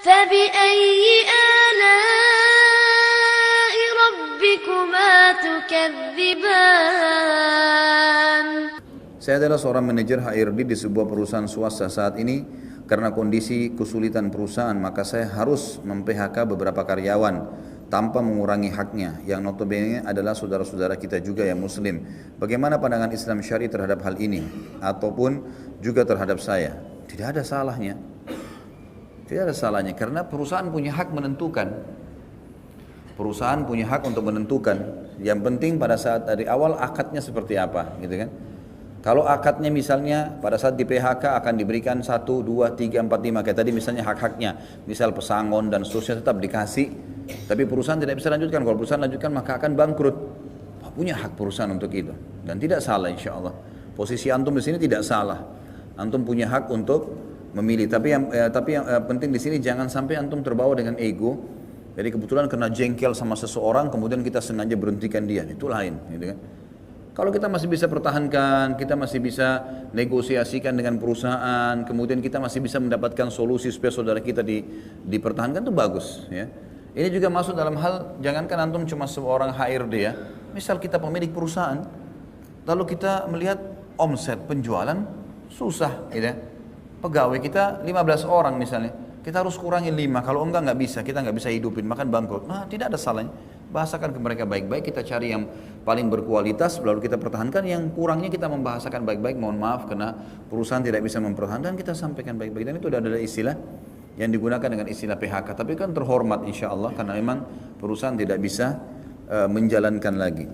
فبأي آلاء ربكما تكذبان. Saya adalah seorang manajer HRD di sebuah perusahaan swasta saat ini. Karena kondisi kesulitan perusahaan, maka saya harus mem-PHK beberapa karyawan tanpa mengurangi haknya, yang notabene adalah saudara-saudara kita juga yang muslim. Bagaimana pandangan Islam Syar'i terhadap hal ini? Ataupun juga terhadap saya? Tidak ada salahnya. Tidak ada salahnya, karena perusahaan punya hak menentukan. Perusahaan punya hak untuk menentukan. Yang penting pada saat dari awal akadnya seperti apa, gitu kan? Kalau akadnya misalnya pada saat di PHK akan diberikan 1, 2, 3, 4, 5 kayak tadi misalnya hak-haknya, misal pesangon dan seterusnya tetap dikasih, tapi perusahaan tidak bisa lanjutkan. Kalau perusahaan lanjutkan maka akan bangkrut. Punya hak perusahaan untuk itu dan tidak salah, insya Allah. Posisi antum di sini tidak salah. Antum punya hak untuk memilih. Tapi yang penting di sini jangan sampai antum terbawa dengan ego. Jadi kebetulan kena jengkel sama seseorang, kemudian kita sengaja berhentikan dia, itu lain, gitu kan? Kalau kita masih bisa pertahankan, kita masih bisa negosiasikan dengan perusahaan, kemudian kita masih bisa mendapatkan solusi supaya saudara kita dipertahankan, itu bagus, ya. Ini juga masuk dalam hal, jangankan antum cuma seorang HRD ya. Misal kita pemilik perusahaan, lalu kita melihat omset penjualan susah, gitu ya. Pegawai kita 15 orang misalnya, kita harus kurangin 5, kalau enggak bisa, kita nggak bisa hidupin, makan bangkrut. Nah, tidak ada salahnya. Bahasakan ke mereka baik-baik, kita cari yang paling berkualitas, lalu kita pertahankan, yang kurangnya kita membahasakan baik-baik, mohon maaf karena perusahaan tidak bisa mempertahankan, kita sampaikan baik-baik. Dan itu ada istilah yang digunakan dengan istilah PHK, tapi kan terhormat insya Allah karena memang perusahaan tidak bisa menjalankan lagi.